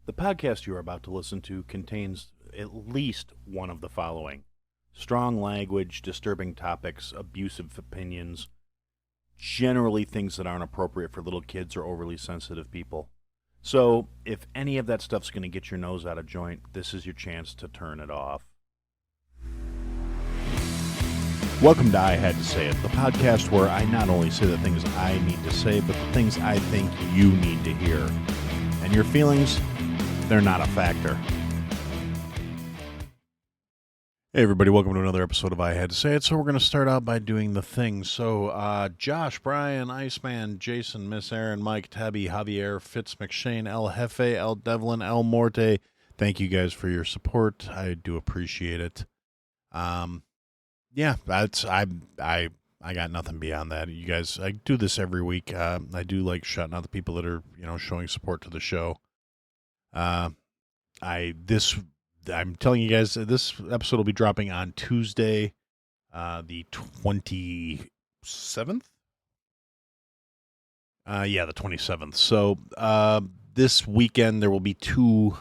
The podcast you are about to listen to contains at least one of the following: strong language, disturbing topics, abusive opinions, generally things that aren't appropriate for little kids or overly sensitive people. So, if any of that stuff's going to get your nose out of joint, this is your chance to turn it off. Welcome to I Had to Say It, the podcast where I not only say the things I need to say, but the things I think you need to hear. And your feelings, they're not a factor. Hey everybody, welcome to another episode of I Had to Say It. So we're going to start out by doing the things. So Josh, Brian, Iceman, Jason, Miss Aaron, Mike, Tabby, Javier, Fitz, McShane, El Jefe, El Devlin, El Morte. Thank you guys for your support. I do appreciate it. Yeah, I got nothing beyond that. You guys, I do this every week. I do like shouting out the people that are, showing support to the show. I'm telling you guys, this episode will be dropping on Tuesday, the 27th. The 27th. So, this weekend there will be two,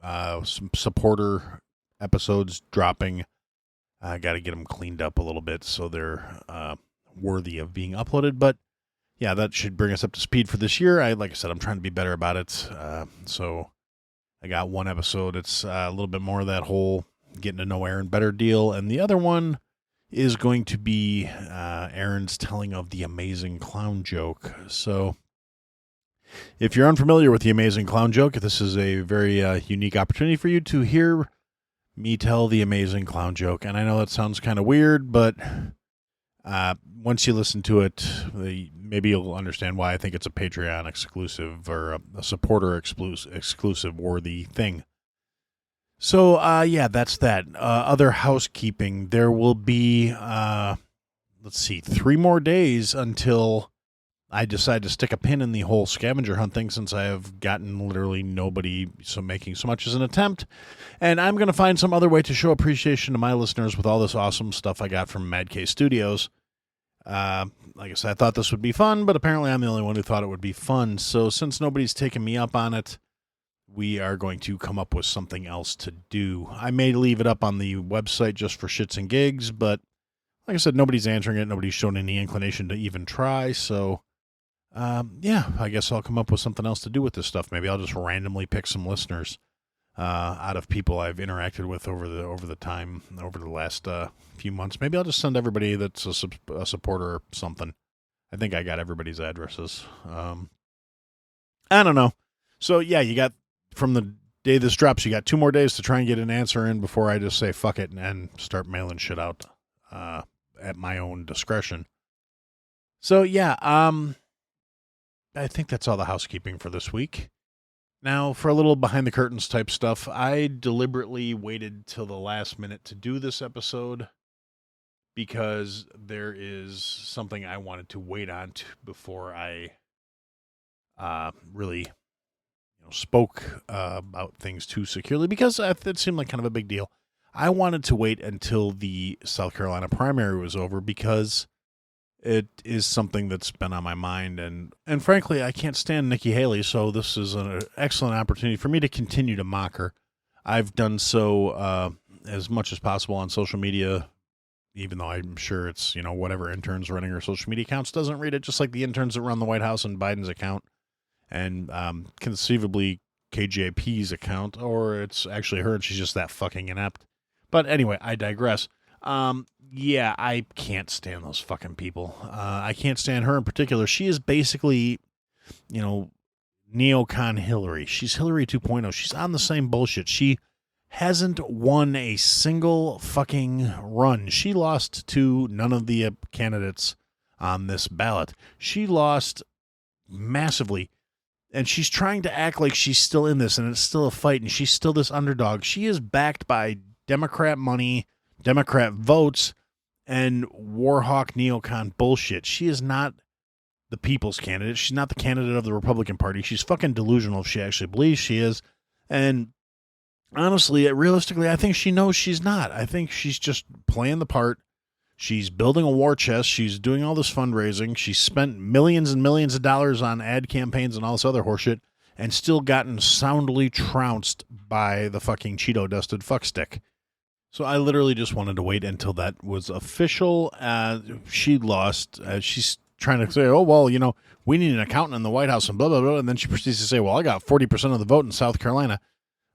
some supporter episodes dropping. I got to get them cleaned up a little bit so they're worthy of being uploaded. But yeah, that should bring us up to speed for this year. Like I said, I'm trying to be better about it. So I got one episode. It's a little bit more of that whole getting to know Aaron better deal. And the other one is going to be Aaron's telling of the amazing clown joke. So if you're unfamiliar with the amazing clown joke, this is a very unique opportunity for you to hear me tell the amazing clown joke. And I know that sounds kind of weird, but once you listen to it, maybe you'll understand why I think it's a Patreon exclusive or a supporter exclusive worthy thing. So, that's that. Other housekeeping. There will be, 3 more days until I decide to stick a pin in the whole scavenger hunt thing, since I have gotten literally nobody making so much as an attempt. And I'm going to find some other way to show appreciation to my listeners with all this awesome stuff I got from Mad K Studios. Like I said, I thought this would be fun, but apparently I'm the only one who thought it would be fun. So since nobody's taken me up on it, we are going to come up with something else to do. I may leave it up on the website just for shits and gigs, but like I said, nobody's answering it. Nobody's shown any inclination to even try. So I guess I'll come up with something else to do with this stuff. Maybe I'll just randomly pick some listeners out of people I've interacted with over the last few months. Maybe I'll just send everybody that's a supporter or something. I think I got everybody's addresses. I don't know. So yeah, you got, from the day this drops, you got 2 more days to try and get an answer in before I just say fuck it and start mailing shit out at my own discretion. So yeah, I think that's all the housekeeping for this week. Now, for a little behind the curtains type stuff, I deliberately waited till the last minute to do this episode because there is something I wanted to wait on before I really spoke about things too securely, because it seemed like kind of a big deal. I wanted to wait until the South Carolina primary was over because it is something that's been on my mind, and frankly, I can't stand Nikki Haley, so this is an excellent opportunity for me to continue to mock her. I've done so as much as possible on social media, even though I'm sure it's, whatever intern's running her social media accounts doesn't read it, just like the interns that run the White House and Biden's account, and conceivably KJP's account, or it's actually her and she's just that fucking inept. But anyway, I digress. I can't stand those fucking people. I can't stand her in particular. She is basically, neocon Hillary. She's Hillary 2.0. She's on the same bullshit. She hasn't won a single fucking run. She lost to none of the candidates on this ballot. She lost massively, and she's trying to act like she's still in this, and it's still a fight, and she's still this underdog. She is backed by Democrat money, Democrat votes, and Warhawk neocon bullshit. She is not the people's candidate. She's not the candidate of the Republican Party. She's fucking delusional if she actually believes she is. And honestly, realistically, I think she knows she's not. I think she's just playing the part. She's building a war chest. She's doing all this fundraising. She's spent millions and millions of dollars on ad campaigns and all this other horseshit. and still gotten soundly trounced by the fucking Cheeto-dusted fuckstick. So I literally just wanted to wait until that was official. She lost. She's trying to say, oh, well, we need an accountant in the White House and blah, blah, blah. And then she proceeds to say, well, I got 40% of the vote in South Carolina.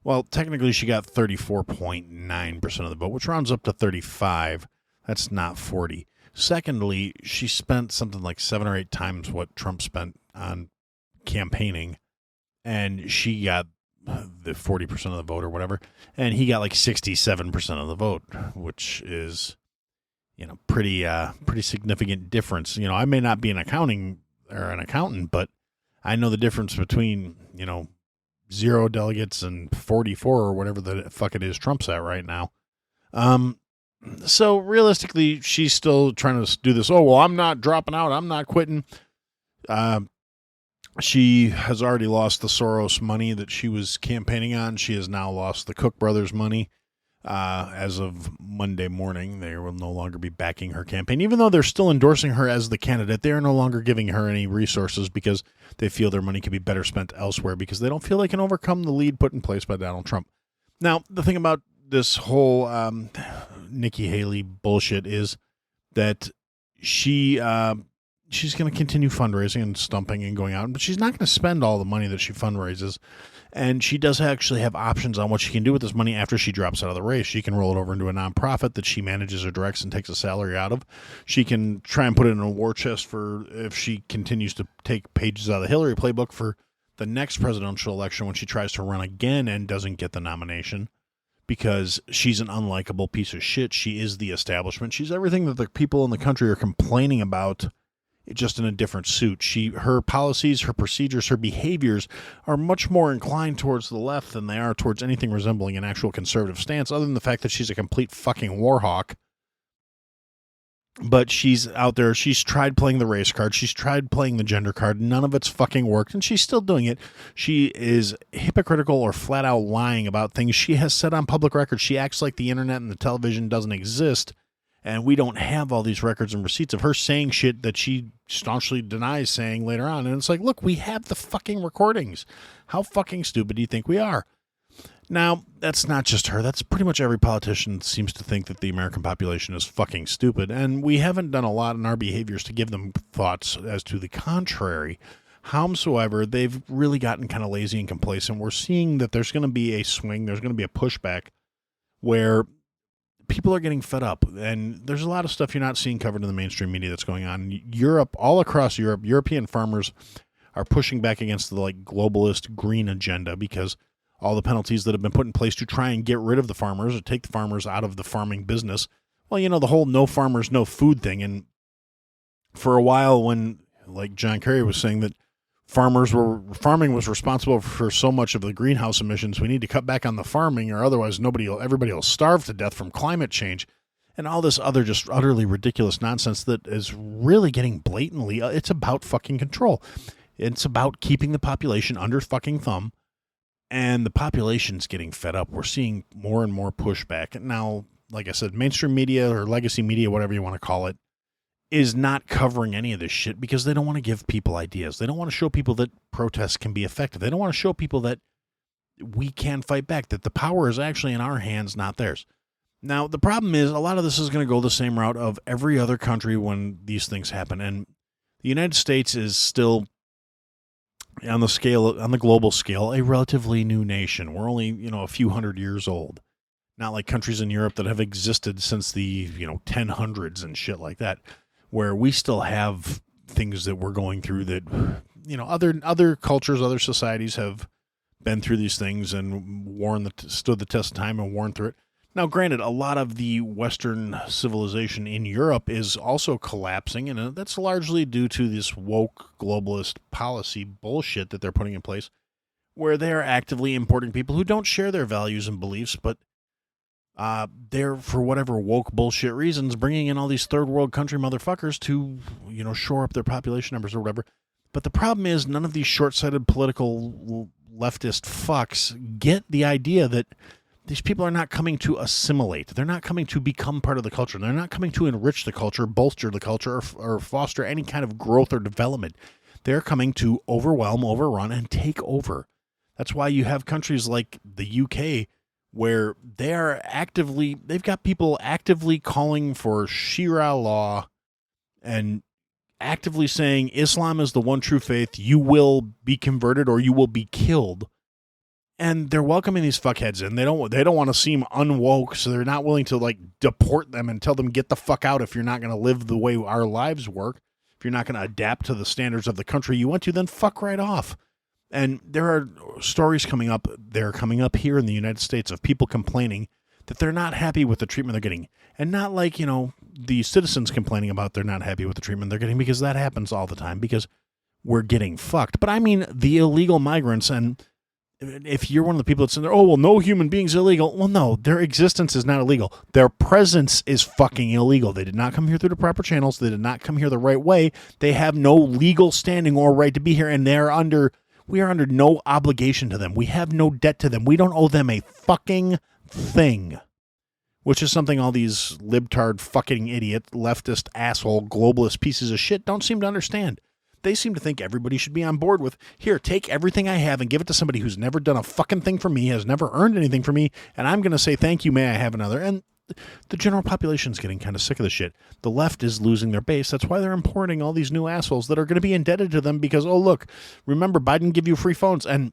Well, technically she got 34.9% of the vote, which rounds up to 35. That's not 40. Secondly, she spent something like 7 or 8 times what Trump spent on campaigning, and she got the 40% of the vote or whatever, and he got like 67% of the vote, which is, pretty significant difference. I may not be an accountant, but I know the difference between, 0 delegates and 44 or whatever the fuck it is Trump's at right now. So realistically, she's still trying to do this. Oh, well, I'm not dropping out. I'm not quitting. She has already lost the Soros money that she was campaigning on. She has now lost the Cook brothers money. As of Monday morning, they will no longer be backing her campaign. Even though they're still endorsing her as the candidate, they are no longer giving her any resources because they feel their money can be better spent elsewhere because they don't feel they can overcome the lead put in place by Donald Trump. Now, the thing about this whole Nikki Haley bullshit is that she's going to continue fundraising and stumping and going out, but she's not going to spend all the money that she fundraises. And she does actually have options on what she can do with this money after she drops out of the race. She can roll it over into a nonprofit that she manages or directs and takes a salary out of. She can try and put it in a war chest for if she continues to take pages out of the Hillary playbook for the next presidential election when she tries to run again and doesn't get the nomination. Because she's an unlikable piece of shit. She is the establishment. She's everything that the people in the country are complaining about, just in a different suit. Her policies, her procedures, her behaviors are much more inclined towards the left than they are towards anything resembling an actual conservative stance, other than the fact that she's a complete fucking war hawk. But she's out there. She's tried playing the race card. She's tried playing the gender card. None of it's fucking worked, and she's still doing it. She is hypocritical or flat out lying about things she has said on public record. She acts like the internet and the television doesn't exist, and we don't have all these records and receipts of her saying shit that she staunchly denies saying later on. And it's like, look, we have the fucking recordings. How fucking stupid do you think we are? Now, that's not just her. That's pretty much every politician seems to think that the American population is fucking stupid, and we haven't done a lot in our behaviors to give them thoughts as to the contrary. Howsoever, they've really gotten kind of lazy and complacent. We're seeing that there's going to be a swing, there's going to be a pushback where people are getting fed up, and there's a lot of stuff you're not seeing covered in the mainstream media that's going on. Europe, all across Europe, European farmers are pushing back against the globalist green agenda because all the penalties that have been put in place to try and get rid of the farmers or take the farmers out of the farming business. Well, the whole no farmers, no food thing. And for a while when, like John Kerry was saying that farming was responsible for so much of the greenhouse emissions, we need to cut back on the farming or otherwise everybody will starve to death from climate change. And all this other just utterly ridiculous nonsense that is really getting blatantly, it's about fucking control. It's about keeping the population under fucking thumb. And the population's getting fed up. We're seeing more and more pushback. Now, like I said, mainstream media or legacy media, whatever you want to call it, is not covering any of this shit because they don't want to give people ideas. They don't want to show people that protests can be effective. They don't want to show people that we can fight back, that the power is actually in our hands, not theirs. Now, the problem is a lot of this is going to go the same route of every other country when these things happen. And the United States is still, on the global scale, a relatively new nation. We're only, a few hundred years old. Not like countries in Europe that have existed since the, 1000s and shit like that, where we still have things that we're going through that, other cultures, other societies have been through these things and stood the test of time and worn through it. Now, granted, a lot of the Western civilization in Europe is also collapsing, and that's largely due to this woke globalist policy bullshit that they're putting in place, where they're actively importing people who don't share their values and beliefs, but they're, for whatever woke bullshit reasons, bringing in all these third world country motherfuckers to, shore up their population numbers or whatever. But the problem is none of these short-sighted political leftist fucks get the idea that these people are not coming to assimilate. They're not coming to become part of the culture. They're not coming to enrich the culture, bolster the culture, or foster any kind of growth or development. They're coming to overwhelm, overrun, and take over. That's why you have countries like the UK where they've got people actively calling for Sharia law and actively saying Islam is the one true faith. You will be converted or you will be killed. And they're welcoming these fuckheads in. They don't want to seem unwoke, so they're not willing to like deport them and tell them get the fuck out if you're not going to live the way our lives work. If you're not going to adapt to the standards of the country you went to, then fuck right off. And there are stories coming up. They're coming up here in the United States of people complaining that they're not happy with the treatment they're getting. And not like, the citizens complaining about they're not happy with the treatment they're getting, because that happens all the time because we're getting fucked. But I mean the illegal migrants, and if you're one of the people that's in there, oh, well, no human being's illegal. Well, no, their existence is not illegal. Their presence is fucking illegal. They did not come here through the proper channels. They did not come here the right way. They have no legal standing or right to be here, and we are under no obligation to them. We have no debt to them. We don't owe them a fucking thing, which is something all these libtard fucking idiot, leftist, asshole, globalist pieces of shit don't seem to understand. They seem to think everybody should be on board with, here, take everything I have and give it to somebody who's never done a fucking thing for me, has never earned anything for me, and I'm going to say, thank you, may I have another? And the general population's getting kind of sick of the shit. The left is losing their base. That's why they're importing all these new assholes that are going to be indebted to them because, oh, look, remember, Biden give you free phones. And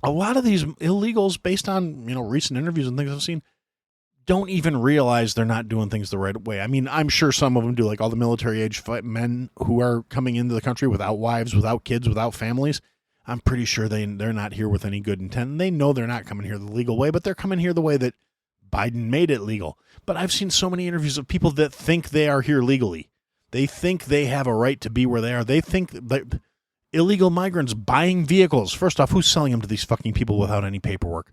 a lot of these illegals, based on, recent interviews and things I've seen, don't even realize they're not doing things the right way. I mean, I'm sure some of them do, like all the military-age men who are coming into the country without wives, without kids, without families. I'm pretty sure they're not here with any good intent. And they know they're not coming here the legal way, but they're coming here the way that Biden made it legal. But I've seen so many interviews of people that think they are here legally. They think they have a right to be where they are. They think that illegal migrants buying vehicles. First off, who's selling them to these fucking people without any paperwork?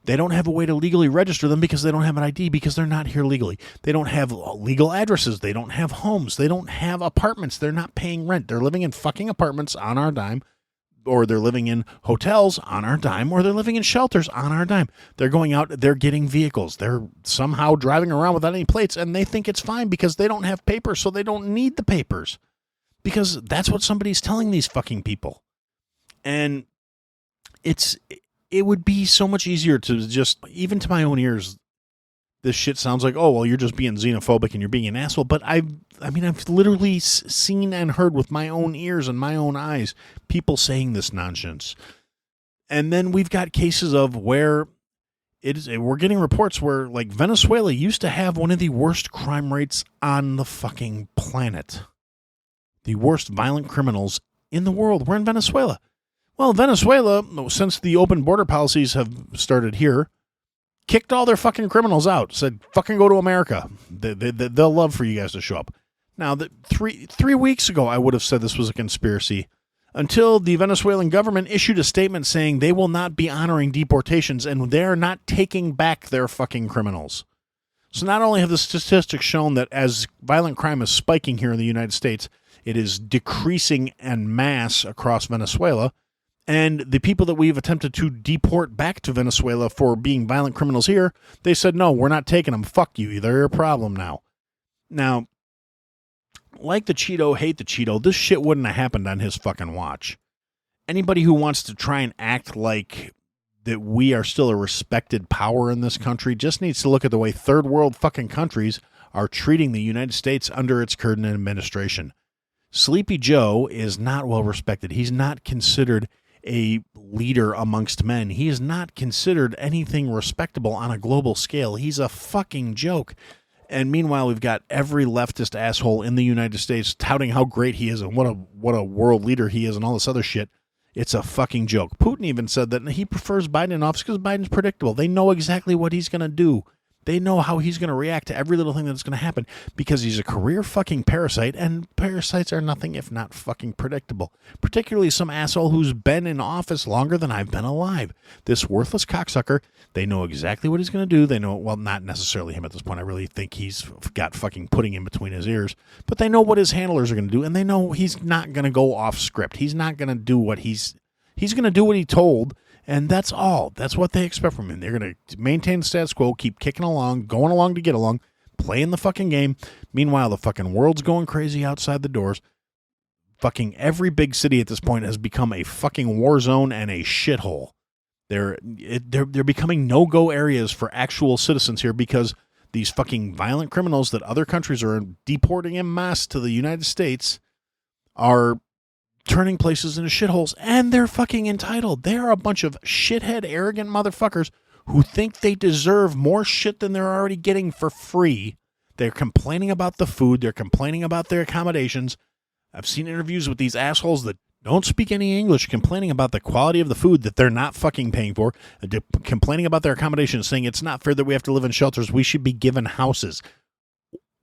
They don't have a way to legally register them because they don't have an ID, because they're not here legally. They don't have legal addresses. They don't have homes. They don't have apartments. They're not paying rent. They're living in fucking apartments on our dime, or they're living in hotels on our dime, or they're living in shelters on our dime. They're going out, they're getting vehicles. They're somehow driving around without any plates, and they think it's fine because they don't have papers, so they don't need the papers. Because that's what somebody's telling these fucking people. And it would be so much easier to just, even to my own ears, this shit sounds like, oh, well, you're just being xenophobic and you're being an asshole. But I've literally seen and heard with my own ears and my own eyes people saying this nonsense. And then we've got cases of where we're getting reports where, like, Venezuela used to have one of the worst crime rates on the fucking planet. The worst violent criminals in the world were in Venezuela. Well, Venezuela, since the open border policies have started here, kicked all their fucking criminals out. Said, fucking go to America. They'll love for you guys to show up. Now, 3 weeks ago, I would have said this was a conspiracy until the Venezuelan government issued a statement saying they will not be honoring deportations and they're not taking back their fucking criminals. So not only have the statistics shown that as violent crime is spiking here in the United States, it is decreasing en masse across Venezuela. And the people that we've attempted to deport back to Venezuela for being violent criminals here, they said, no, we're not taking them. Fuck you. They're a problem now. Now, like the Cheeto, hate the Cheeto, this shit wouldn't have happened on his fucking watch. Anybody who wants to try and act like that we are still a respected power in this country just needs to look at the way third world fucking countries are treating the United States under its current administration. Sleepy Joe is not well respected. He's not considered a leader amongst men. He is not considered anything respectable on a global scale. He's a fucking joke. And meanwhile, we've got every leftist asshole in the United States touting how great he is and what a world leader he is and all this other shit. It's a fucking joke. Putin even said that he prefers Biden in office because Biden's predictable. They know exactly what he's going to do. They know how he's going to react to every little thing that's going to happen because he's a career fucking parasite, and parasites are nothing if not fucking predictable. Particularly some asshole who's been in office longer than I've been alive. This worthless cocksucker, they know exactly what he's going to do. They know, well, not necessarily him at this point. I really think he's got fucking pudding in between his ears. But they know what his handlers are going to do, and they know he's not going to go off script. He's not going to do what he's going to do what he told. And that's all. That's what they expect from him. They're going to maintain the status quo, keep kicking along, going along to get along, playing the fucking game. Meanwhile, the fucking world's going crazy outside the doors. every big city at this point has become a fucking war zone and a shithole. They're becoming no-go areas for actual citizens here because these fucking violent criminals that other countries are deporting en masse to the United States are turning places into shitholes, and they're fucking entitled. They are a bunch of shithead, arrogant motherfuckers who think they deserve more shit than they're already getting for free. They're complaining about the food. They're complaining about their accommodations. I've seen interviews with these assholes that don't speak any English complaining about the quality of the food that they're not fucking paying for, complaining about their accommodations, saying it's not fair that we have to live in shelters. We should be given houses.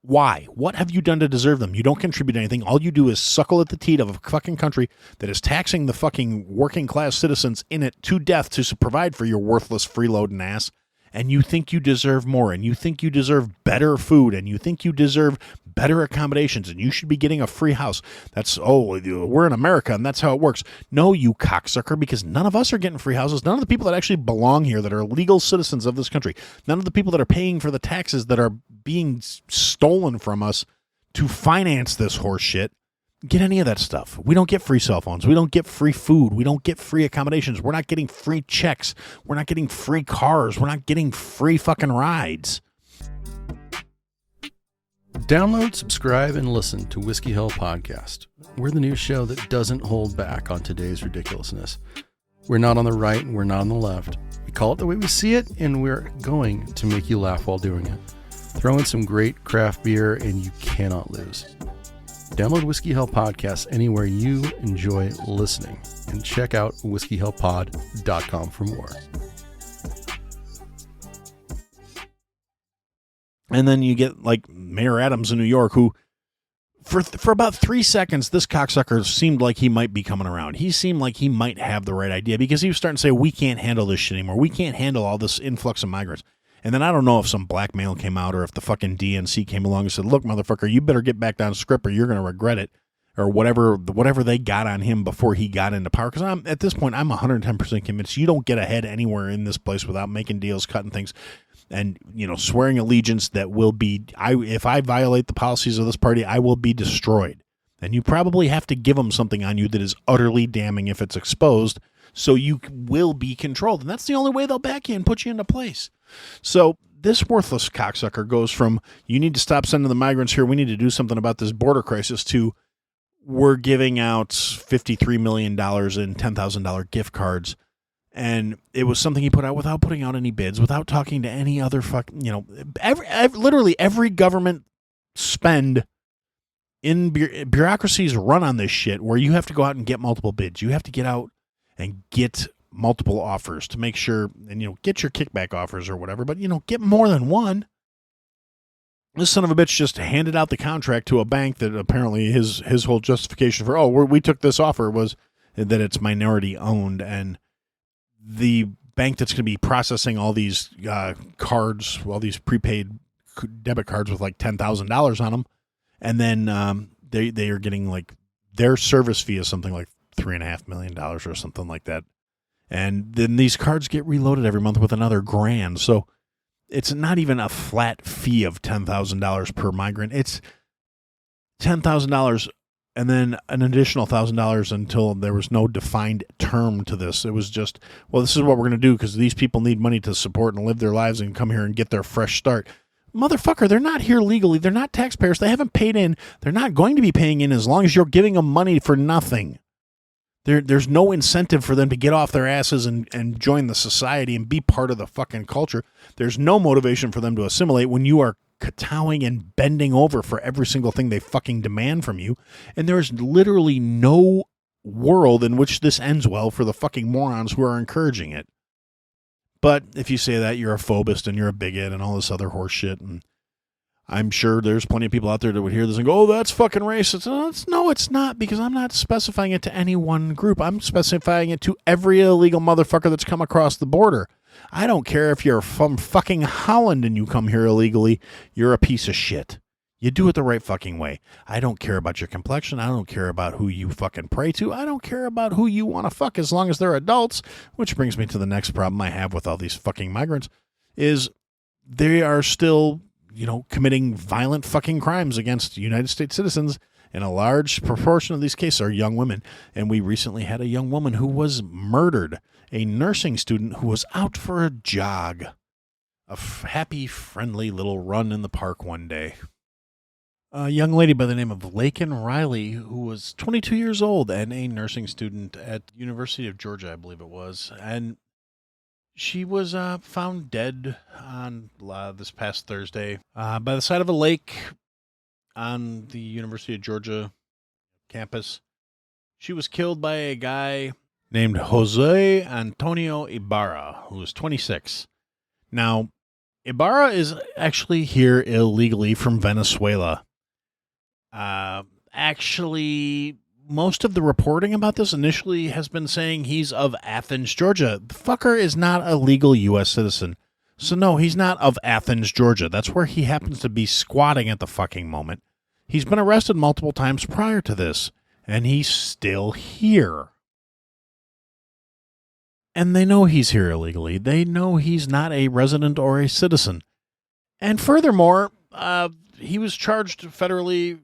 Why? What have you done to deserve them? You don't contribute anything. All you do is suckle at the teat of a fucking country that is taxing the fucking working class citizens in it to death to provide for your worthless freeloading ass. And you think you deserve more, and you think you deserve better food, and you think you deserve better accommodations, and you should be getting a free house. We're in America, and that's how it works. No, you cocksucker, because none of us are getting free houses. None of the people that actually belong here, that are legal citizens of this country, none of the people that are paying for the taxes that are being stolen from us to finance this horse shit, get any of that stuff. We don't get free cell phones. We don't get free food. We don't get free accommodations. We're not getting free checks. We're not getting free cars. We're not getting free fucking rides. Download, subscribe, and listen to Whiskey Hill Podcast. We're the news show that doesn't hold back on today's ridiculousness. We're not on the right and we're not on the left. We call it the way we see it, and we're going to make you laugh while doing it. Throw in some great craft beer and you cannot lose. Download Whiskey Hill Podcast anywhere you enjoy listening, and check out whiskeyhillpod.com for more. And then you get like Mayor Adams in New York, who for about 3 seconds, this cocksucker seemed like he might be coming around. He seemed like he might have the right idea, because he was starting to say, we can't handle this shit anymore. We can't handle all this influx of migrants. And then I don't know if some blackmail came out or if the fucking DNC came along and said, look, motherfucker, you better get back down script or you're going to regret it, or whatever they got on him before he got into power. Because at this point, I'm 110% convinced you don't get ahead anywhere in this place without making deals, cutting things, and, swearing allegiance that will be, if I violate the policies of this party, I will be destroyed. And you probably have to give them something on you that is utterly damning if it's exposed, so you will be controlled. And that's the only way they'll back you and put you into place. So this worthless cocksucker goes from, you need to stop sending the migrants here, we need to do something about this border crisis, to, we're giving out $53 million in $10,000 gift cards. And it was something he put out without putting out any bids, without talking to any other literally every government spend in bureaucracies run on this shit, where you have to go out and get multiple bids. You have to get out and get multiple offers to make sure, and get your kickback offers or whatever, but get more than one. This son of a bitch just handed out the contract to a bank that apparently his whole justification for, we took this offer was that it's minority owned, and the bank that's going to be processing all these cards, all these prepaid debit cards with like $10,000 on them, and then they are getting like their service fee is something like $3.5 million or something like that. And then these cards get reloaded every month with another $1,000. So it's not even a flat fee of $10,000 per migrant. It's $10,000 and then an additional $1,000 until there was no defined term to this. It was just, this is what we're going to do because these people need money to support and live their lives and come here and get their fresh start. Motherfucker, they're not here legally. They're not taxpayers. They haven't paid in. They're not going to be paying in as long as you're giving them money for nothing. There's no incentive for them to get off their asses and join the society and be part of the fucking culture. There's no motivation for them to assimilate when you are kowtowing and bending over for every single thing they fucking demand from you. And there's literally no world in which this ends well for the fucking morons who are encouraging it. But if you say that, you're a phobist and you're a bigot and all this other horse shit. And I'm sure there's plenty of people out there that would hear this and go, that's fucking racist. No, it's not, because I'm not specifying it to any one group. I'm specifying it to every illegal motherfucker that's come across the border. I don't care if you're from fucking Holland and you come here illegally. You're a piece of shit. You do it the right fucking way. I don't care about your complexion. I don't care about who you fucking pray to. I don't care about who you want to fuck as long as they're adults. Which brings me to the next problem I have with all these fucking migrants is they are still, committing violent fucking crimes against United States citizens And a large proportion of these cases are young women. And we recently had a young woman who was murdered, a nursing student who was out for a jog, a happy, friendly little run in the park one day. A young lady by the name of Lakin Riley, who was 22 years old and a nursing student at University of Georgia, I believe it was. And she was found dead on this past Thursday by the side of a lake on the University of Georgia campus. She was killed by a guy named Jose Antonio Ibarra, who was 26. Now, Ibarra is actually here illegally from Venezuela. Actually, most of the reporting about this initially has been saying he's of Athens, Georgia. The fucker is not a legal U.S. citizen. So no, he's not of Athens, Georgia. That's where he happens to be squatting at the fucking moment. He's been arrested multiple times prior to this, and he's still here. And they know he's here illegally. They know he's not a resident or a citizen. And furthermore, he was charged federally,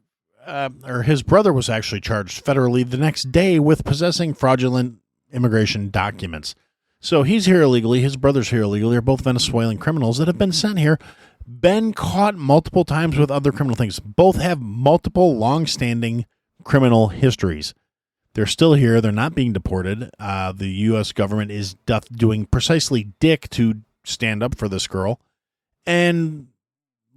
or his brother was actually charged federally the next day with possessing fraudulent immigration documents. So he's here illegally. His brother's here illegally. They're both Venezuelan criminals that have been sent here, been caught multiple times with other criminal things. Both have multiple long-standing criminal histories. They're still here. They're not being deported. The U.S. government is doing precisely dick to stand up for this girl. And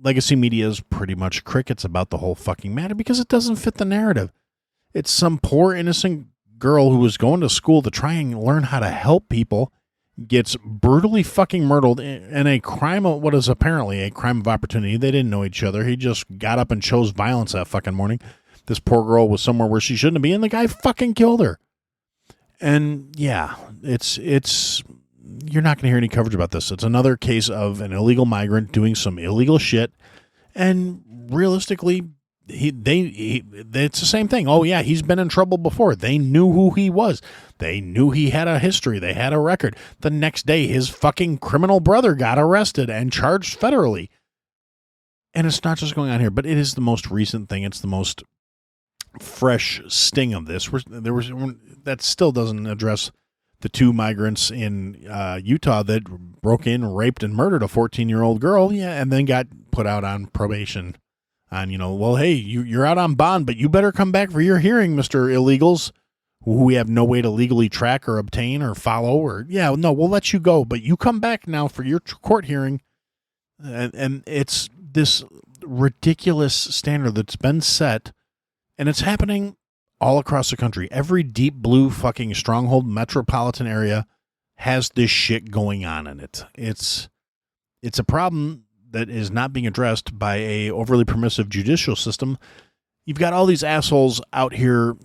legacy media is pretty much crickets about the whole fucking matter because it doesn't fit the narrative. It's some poor, innocent girl who was going to school to try and learn how to help people, gets brutally fucking murdered in a crime of what is apparently a crime of opportunity. They didn't know each other. He just got up and chose violence that fucking morning. This poor girl was somewhere where she shouldn't be, and the guy fucking killed her. And yeah, it's you're not going to hear any coverage about this. It's another case of an illegal migrant doing some illegal shit, and realistically, it's the same thing. Oh yeah, he's been in trouble before. They knew who he was. They knew he had a history. They had a record. The next day, his fucking criminal brother got arrested and charged federally. And it's not just going on here, but it is the most recent thing. It's the most fresh sting of this. There was that still doesn't address the two migrants in Utah that broke in, raped, and murdered a 14-year-old girl. Yeah, and then got put out on probation. On, well, hey, you're out on bond, but you better come back for your hearing, Mr. Illegals, who we have no way to legally track or obtain or follow. We'll let you go, but you come back now for your court hearing. And it's this ridiculous standard that's been set, and it's happening all across the country. Every deep blue fucking stronghold metropolitan area has this shit going on in it. It's a problem that is not being addressed by a overly permissive judicial system. You've got all these assholes out here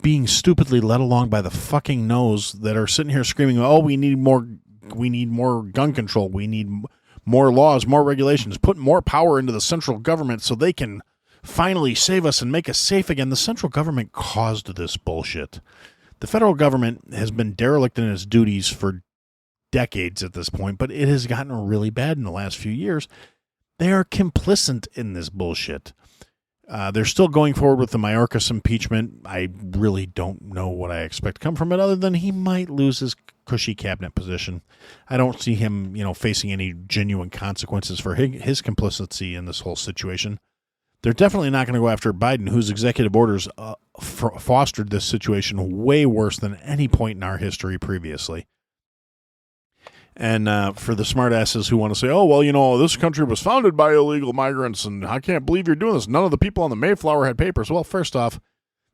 being stupidly led along by the fucking nose that are sitting here screaming, oh, we need more gun control. We need more laws, more regulations, put more power into the central government so they can finally save us and make us safe again. The central government caused this bullshit. The federal government has been derelict in its duties for decades at this point, but it has gotten really bad in the last few years. They are complicit in this bullshit. They're still going forward with the Mayorkas impeachment. I really don't know what I expect to come from it other than he might lose his cushy cabinet position. I don't see him, facing any genuine consequences for his complicity in this whole situation. They're definitely not going to go after Biden, whose executive orders fostered this situation way worse than any point in our history previously. And for the smartasses who want to say, oh, well, this country was founded by illegal migrants, and I can't believe you're doing this. None of the people on the Mayflower had papers. Well, first off,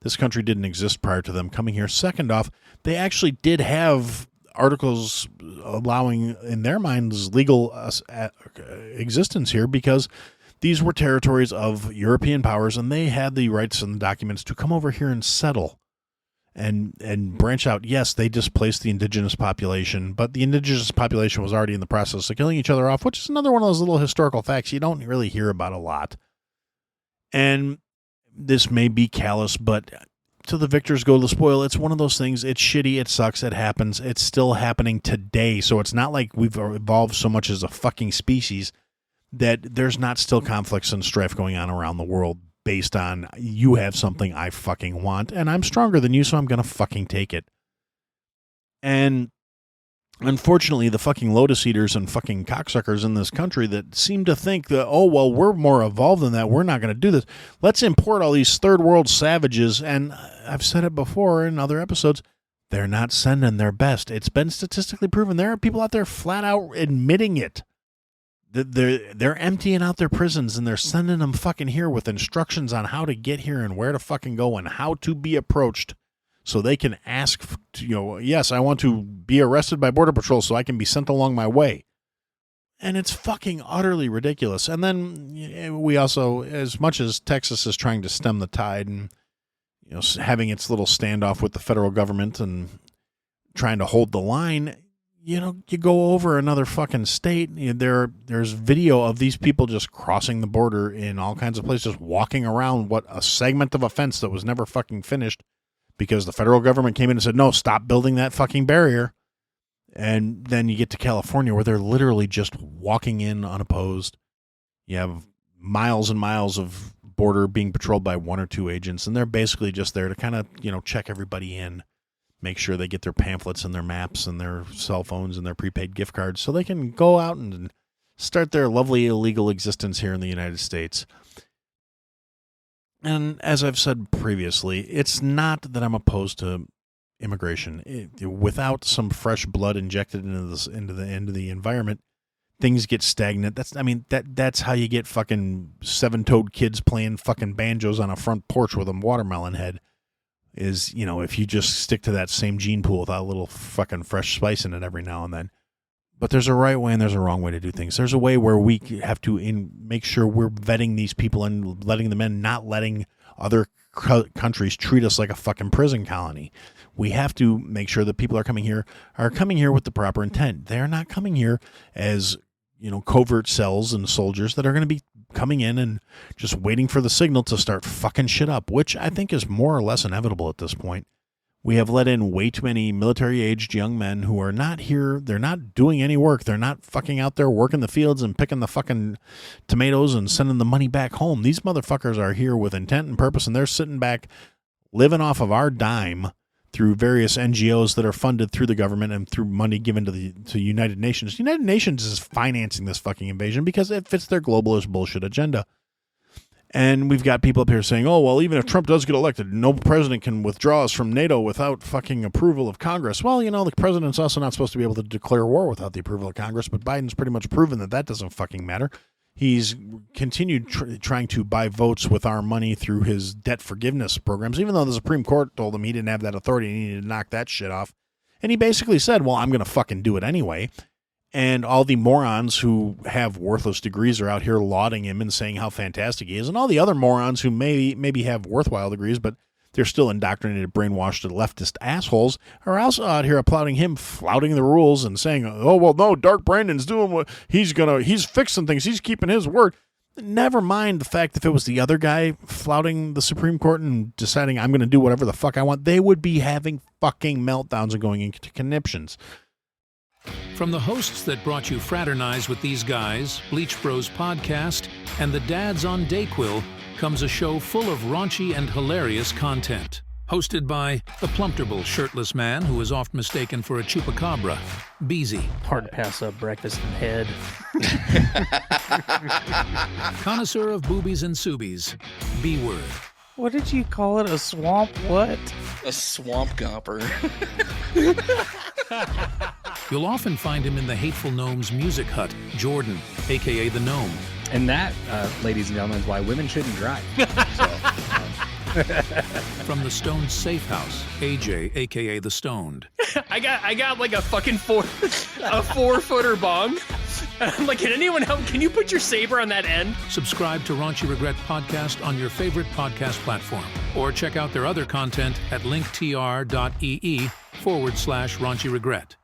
this country didn't exist prior to them coming here. Second off, they actually did have articles allowing, in their minds, legal existence here because these were territories of European powers, and they had the rights and the documents to come over here and settle and branch out. Yes, they displaced the indigenous population, but the indigenous population was already in the process of killing each other off, which is another one of those little historical facts you don't really hear about a lot. And this may be callous, but to the victors go the spoil. It's one of those things. It's shitty. It sucks. It happens. It's still happening today. So it's not like we've evolved so much as a fucking species that there's not still conflicts and strife going on around the world based on you have something I fucking want, and I'm stronger than you, so I'm going to fucking take it. And unfortunately, the fucking lotus eaters and fucking cocksuckers in this country that seem to think that, oh, well, we're more evolved than that, we're not going to do this. Let's import all these third world savages. And I've said it before in other episodes, they're not sending their best. It's been statistically proven. There are people out there flat out admitting it. They're emptying out their prisons and they're sending them fucking here with instructions on how to get here and where to fucking go and how to be approached. So they can ask, yes, I want to be arrested by Border Patrol so I can be sent along my way. And it's fucking utterly ridiculous. And then we also, as much as Texas is trying to stem the tide and having its little standoff with the federal government and trying to hold the line, you go over another fucking state, there's video of these people just crossing the border in all kinds of places, walking around a segment of a fence that was never fucking finished. Because the federal government came in and said, no, stop building that fucking barrier. And then you get to California where they're literally just walking in unopposed. You have miles and miles of border being patrolled by one or two agents, and they're basically just there to kind of, check everybody in, make sure they get their pamphlets and their maps and their cell phones and their prepaid gift cards so they can go out and start their lovely illegal existence here in the United States. And as I've said previously, it's not that I'm opposed to immigration. Without some fresh blood injected into the environment, things get stagnant. That's how you get fucking 7-toed kids playing fucking banjos on a front porch with a watermelon head. Is if you just stick to that same gene pool without a little fucking fresh spice in it every now and then. But there's a right way and there's a wrong way to do things. There's a way where we have to make sure we're vetting these people and letting them in, not letting other countries treat us like a fucking prison colony. We have to make sure that people are coming here with the proper intent. They're not coming here as, covert cells and soldiers that are going to be coming in and just waiting for the signal to start fucking shit up, which I think is more or less inevitable at this point. We have let in way too many military-aged young men who are not here. They're not doing any work. They're not fucking out there working the fields and picking the fucking tomatoes and sending the money back home. These motherfuckers are here with intent and purpose, and they're sitting back living off of our dime through various NGOs that are funded through the government and through money given to United Nations. United Nations is financing this fucking invasion because it fits their globalist bullshit agenda. And we've got people up here saying, oh, well, even if Trump does get elected, no president can withdraw us from NATO without fucking approval of Congress. Well, the president's also not supposed to be able to declare war without the approval of Congress, but Biden's pretty much proven that doesn't fucking matter. He's continued trying to buy votes with our money through his debt forgiveness programs, even though the Supreme Court told him he didn't have that authority and he needed to knock that shit off. And he basically said, well, I'm going to fucking do it anyway. And all the morons who have worthless degrees are out here lauding him and saying how fantastic he is. And all the other morons who maybe have worthwhile degrees, but they're still indoctrinated, brainwashed leftist assholes, are also out here applauding him, flouting the rules and saying, oh, well, no, Dark Brandon's doing what he's fixing things. He's keeping his word. Never mind the fact that if it was the other guy flouting the Supreme Court and deciding I'm going to do whatever the fuck I want, they would be having fucking meltdowns and going into conniptions. From the hosts that brought you Fraternize with These Guys, Bleach Bros Podcast, and the Dads on Dayquil comes a show full of raunchy and hilarious content. Hosted by the Plumptable shirtless man who is oft mistaken for a chupacabra, Beezy. Hard to pass up breakfast and head. Connoisseur of boobies and subies, B-Word. What did you call it? A swamp what? A swamp gopper. You'll often find him in the Hateful Gnomes music hut, Jordan, a.k.a. the Gnome. And that, ladies and gentlemen, is why women shouldn't drive. From the Stoned Safe House, AJ, a.k.a. the Stoned. I got like a fucking 4-footer bong. I'm like, can anyone help? Can you put your saber on that end? Subscribe to Raunchy Regret Podcast on your favorite podcast platform. Or check out their other content at linktr.ee/Raunchy Regret.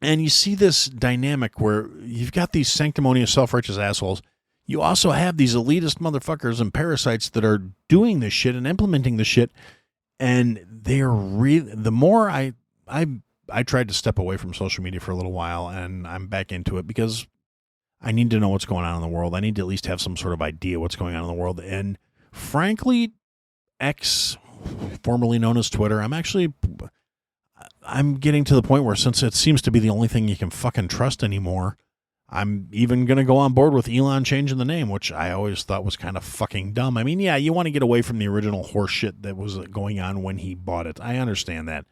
And you see this dynamic where you've got these sanctimonious, self-righteous assholes. You also have these elitist motherfuckers and parasites that are doing this shit and implementing the shit. And they're the more I tried to step away from social media for a little while, and I'm back into it because I need to know what's going on in the world. I need to at least have some sort of idea what's going on in the world. And frankly, X, formerly known as Twitter, I'm getting to the point where, since it seems to be the only thing you can fucking trust anymore, I'm even going to go on board with Elon changing the name, which I always thought was kind of fucking dumb. I mean, yeah, you want to get away from the original horse shit that was going on when he bought it. I understand that.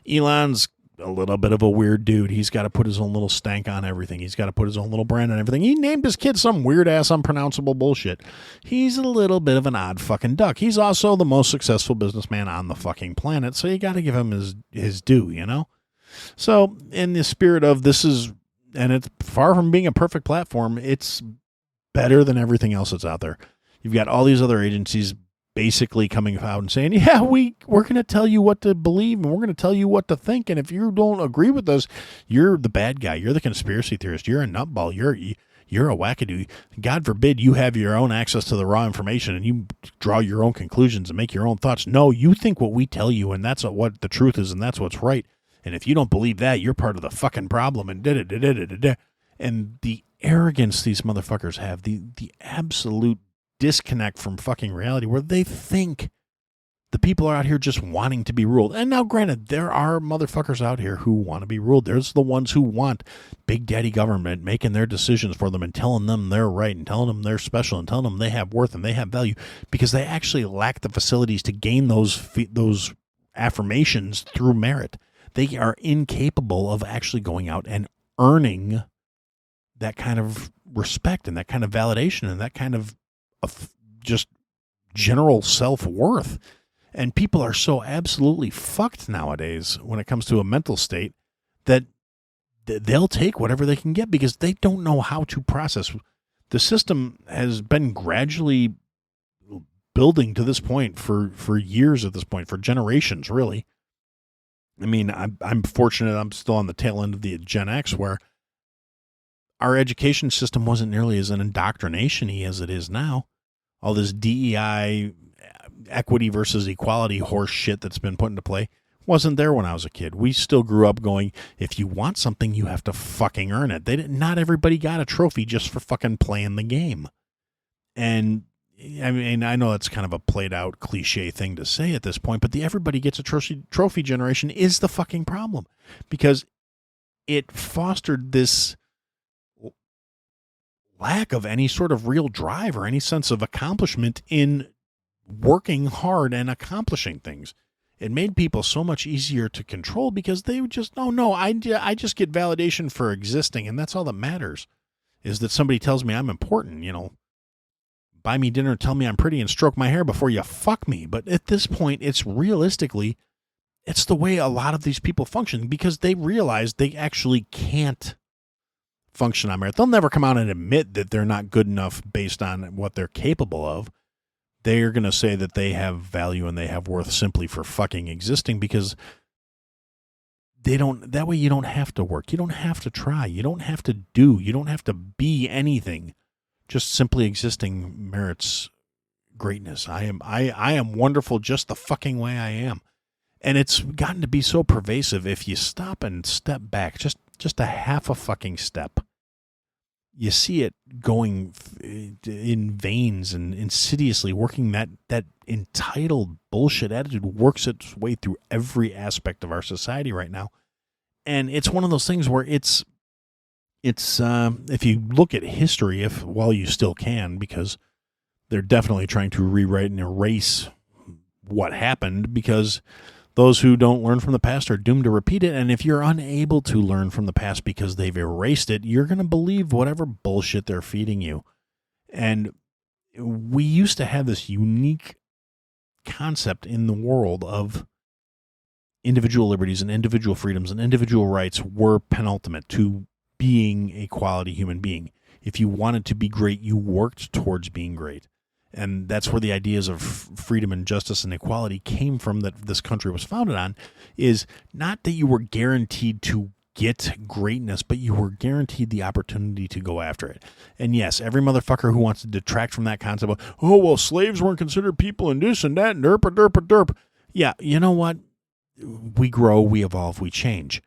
Elon's a little bit of a weird dude. He's got to put his own little stank on everything. He's got to put his own little brand on everything. He named his kid some weird-ass, unpronounceable bullshit. He's a little bit of an odd fucking duck. He's also the most successful businessman on the fucking planet, so you got to give him his due, you know? So, in the spirit of this is, and it's far from being a perfect platform, it's better than everything else that's out there. You've got all these other agencies basically coming out and saying, yeah, we're going to tell you what to believe, and we're going to tell you what to think, and if you don't agree with us, you're the bad guy. You're the conspiracy theorist. You're a nutball. You're a wackadoo. God forbid you have your own access to the raw information and you draw your own conclusions and make your own thoughts. No, you think what we tell you, and that's what the truth is, and that's what's right. And if you don't believe that, you're part of the fucking problem, and da-da-da-da-da-da. And the arrogance these motherfuckers have, the absolute disconnect from fucking reality, where they think the people are out here just wanting to be ruled. And now, granted, there are motherfuckers out here who want to be ruled. There's the ones who want big daddy government making their decisions for them and telling them they're right and telling them they're special and telling them they have worth and they have value, because they actually lack the facilities to gain those affirmations through merit. They are incapable of actually going out and earning that kind of respect and that kind of validation and that kind of just general self-worth. And people are so absolutely fucked nowadays when it comes to a mental state that they'll take whatever they can get because they don't know how to process. The system has been gradually building to this point for years at this point, for generations, really. I mean, I'm fortunate I'm still on the tail end of the Gen X, where our education system wasn't nearly as an indoctrination-y as it is now. All this DEI, equity versus equality horse shit that's been put into play wasn't there when I was a kid. We still grew up going, if you want something, you have to fucking earn it. Not everybody got a trophy just for fucking playing the game. And I mean, I know that's kind of a played out cliche thing to say at this point, but the everybody gets a trophy generation is the fucking problem, because it fostered this lack of any sort of real drive or any sense of accomplishment in working hard and accomplishing things. It made people so much easier to control because they would just, I just get validation for existing, and that's all that matters, is that somebody tells me I'm important, buy me dinner, tell me I'm pretty, and stroke my hair before you fuck me. But at this point, it's the way a lot of these people function, because they realize they actually can't function on merit. They'll never come out and admit that they're not good enough based on what they're capable of. They're going to say that they have value and they have worth simply for fucking existing, because that way you don't have to work. You don't have to try. You don't have to do. You don't have to be anything. Just simply existing merits greatness. I am wonderful just the fucking way I am. And it's gotten to be so pervasive. If you stop and step back, just a half a fucking step, you see it going in veins and insidiously working. That entitled bullshit attitude works its way through every aspect of our society right now. And it's one of those things where it's if you look at history, while you still can, because they're definitely trying to rewrite and erase what happened, because those who don't learn from the past are doomed to repeat it. And if you're unable to learn from the past because they've erased it, you're going to believe whatever bullshit they're feeding you. And we used to have this unique concept in the world of individual liberties and individual freedoms, and individual rights were penultimate to being a quality human being. If you wanted to be great, you worked towards being great. And that's where the ideas of freedom and justice and equality came from, that this country was founded on, is not that you were guaranteed to get greatness, but you were guaranteed the opportunity to go after it. And yes, every motherfucker who wants to detract from that concept of, slaves weren't considered people and this and that and derp. Yeah, you know what? We grow, we evolve, we change.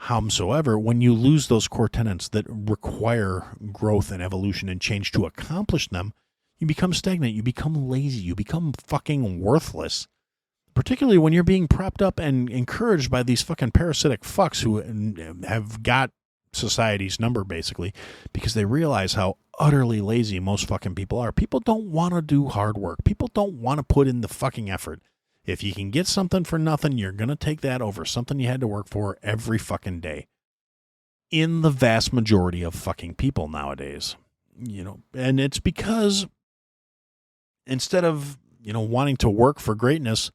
Howsoever, when you lose those core tenets that require growth and evolution and change to accomplish them, you become stagnant, you become lazy, you become fucking worthless. Particularly when you're being propped up and encouraged by these fucking parasitic fucks who have got society's number, basically, because they realize how utterly lazy most fucking people are. People don't want to do hard work. People don't want to put in the fucking effort. If you can get something for nothing, you're going to take that over something you had to work for every fucking day. In the vast majority of fucking people nowadays. And it's because instead of, wanting to work for greatness,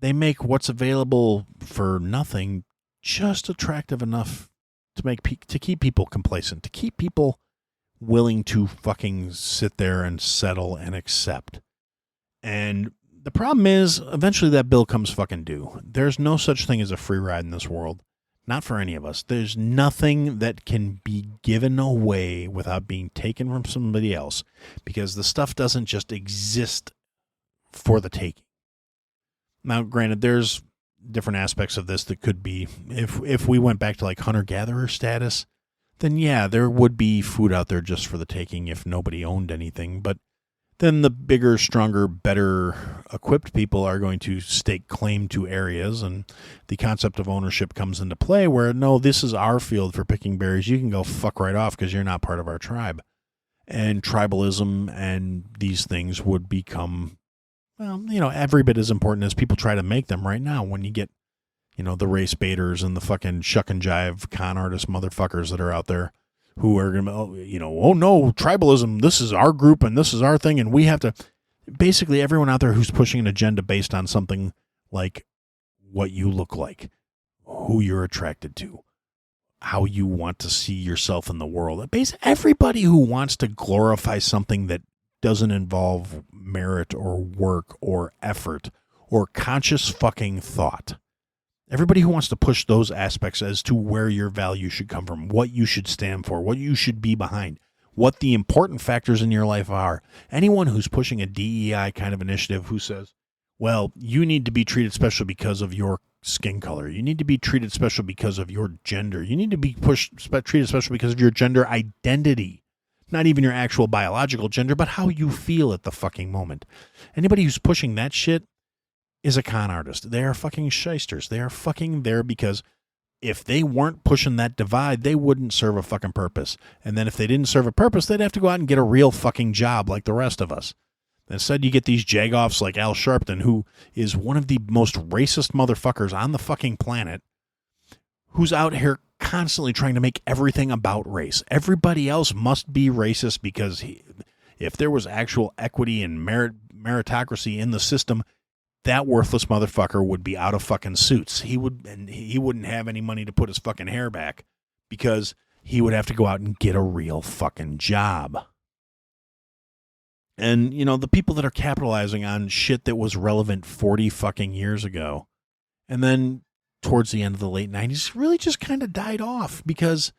they make what's available for nothing just attractive enough to keep people complacent, to keep people willing to fucking sit there and settle and accept. And the problem is, eventually that bill comes fucking due. There's no such thing as a free ride in this world. Not for any of us. There's nothing that can be given away without being taken from somebody else, because the stuff doesn't just exist for the taking. Now, granted, there's different aspects of this that could be, if we went back to like hunter-gatherer status, then yeah, there would be food out there just for the taking if nobody owned anything. But then the bigger, stronger, better equipped people are going to stake claim to areas, and the concept of ownership comes into play where, no, this is our field for picking berries. You can go fuck right off because you're not part of our tribe. And tribalism and these things would become, well, every bit as important as people try to make them right now when you get, the race baiters and the fucking shuck and jive con artist motherfuckers that are out there who are going to, oh no, tribalism, this is our group and this is our thing, and we have to, basically everyone out there who's pushing an agenda based on something like what you look like, who you're attracted to, how you want to see yourself in the world. Everybody who wants to glorify something that doesn't involve merit or work or effort or conscious fucking thought. Everybody who wants to push those aspects as to where your value should come from, what you should stand for, what you should be behind, what the important factors in your life are. Anyone who's pushing a DEI kind of initiative who says, well, you need to be treated special because of your skin color. You need to be treated special because of your gender. You need to be treated special because of your gender identity. Not even your actual biological gender, but how you feel at the fucking moment. Anybody who's pushing that shit is a con artist. They are fucking shysters. They are fucking there because if they weren't pushing that divide, they wouldn't serve a fucking purpose. And then if they didn't serve a purpose, they'd have to go out and get a real fucking job like the rest of us. Instead, you get these jagoffs like Al Sharpton, who is one of the most racist motherfuckers on the fucking planet, who's out here constantly trying to make everything about race. Everybody else must be racist because if there was actual equity and meritocracy in the system, that worthless motherfucker would be out of fucking suits. He wouldn't have any money to put his fucking hair back because he would have to go out and get a real fucking job. And, the people that are capitalizing on shit that was relevant 40 fucking years ago, and then towards the end of the late 90s, really just kind of died off because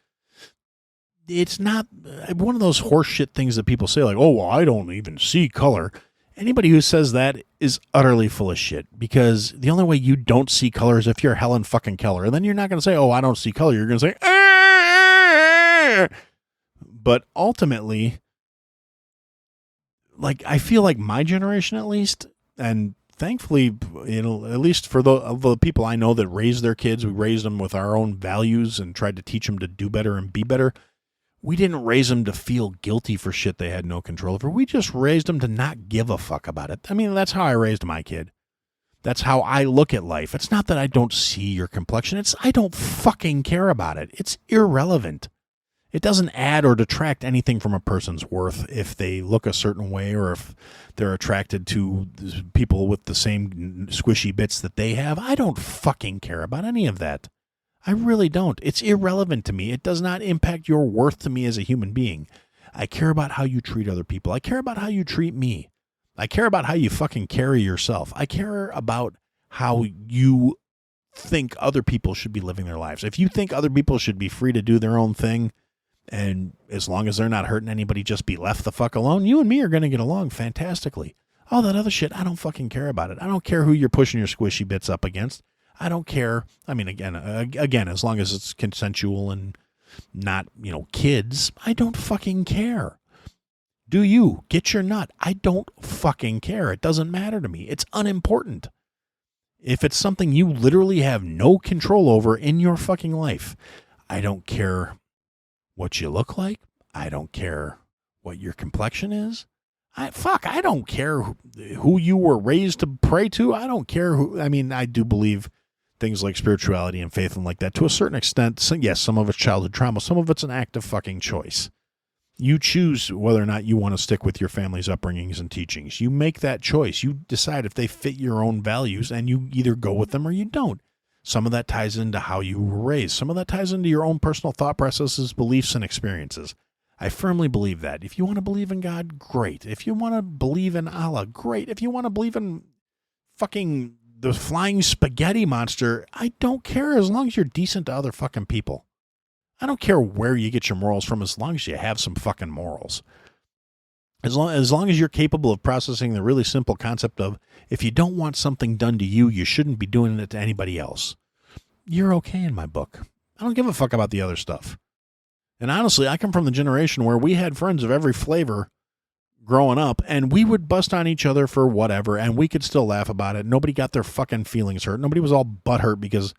it's not one of those horseshit things that people say like, oh, well, I don't even see color. Anybody who says that is utterly full of shit because the only way you don't see color is if you're Helen fucking Keller. And then you're not going to say, oh, I don't see color. You're going to say, ah! But ultimately, like, I feel like my generation at least, and thankfully, at least for the people I know that raised their kids, we raised them with our own values and tried to teach them to do better and be better. We didn't raise them to feel guilty for shit they had no control over. We just raised them to not give a fuck about it. I mean, that's how I raised my kid. That's how I look at life. It's not that I don't see your complexion. It's I don't fucking care about it. It's irrelevant. It doesn't add or detract anything from a person's worth if they look a certain way or if they're attracted to people with the same squishy bits that they have. I don't fucking care about any of that. I really don't. It's irrelevant to me. It does not impact your worth to me as a human being. I care about how you treat other people. I care about how you treat me. I care about how you fucking carry yourself. I care about how you think other people should be living their lives. If you think other people should be free to do their own thing, and as long as they're not hurting anybody, just be left the fuck alone, you and me are going to get along fantastically. All that other shit, I don't fucking care about it. I don't care who you're pushing your squishy bits up against. I don't care. I mean, again, as long as it's consensual and not, kids, I don't fucking care. Do you get your nut? I don't fucking care. It doesn't matter to me. It's unimportant. If it's something you literally have no control over in your fucking life, I don't care what you look like. I don't care what your complexion is. I don't care who you were raised to pray to. I don't care I do believe things like spirituality and faith and like that to a certain extent. So yes, some of it's childhood trauma. Some of it's an active fucking choice. You choose whether or not you want to stick with your family's upbringings and teachings. You make that choice. You decide if they fit your own values, and you either go with them or you don't. Some of that ties into how you were raised. Some of that ties into your own personal thought processes, beliefs, and experiences. I firmly believe that. If you want to believe in God, great. If you want to believe in Allah, great. If you want to believe in fucking the flying spaghetti monster, I don't care as long as you're decent to other fucking people. I don't care where you get your morals from as long as you have some fucking morals. As long as you're capable of processing the really simple concept of if you don't want something done to you, you shouldn't be doing it to anybody else. You're okay in my book. I don't give a fuck about the other stuff. And honestly, I come from the generation where we had friends of every flavor growing up, and we would bust on each other for whatever, and we could still laugh about it. Nobody got their fucking feelings hurt. Nobody was all butthurt because,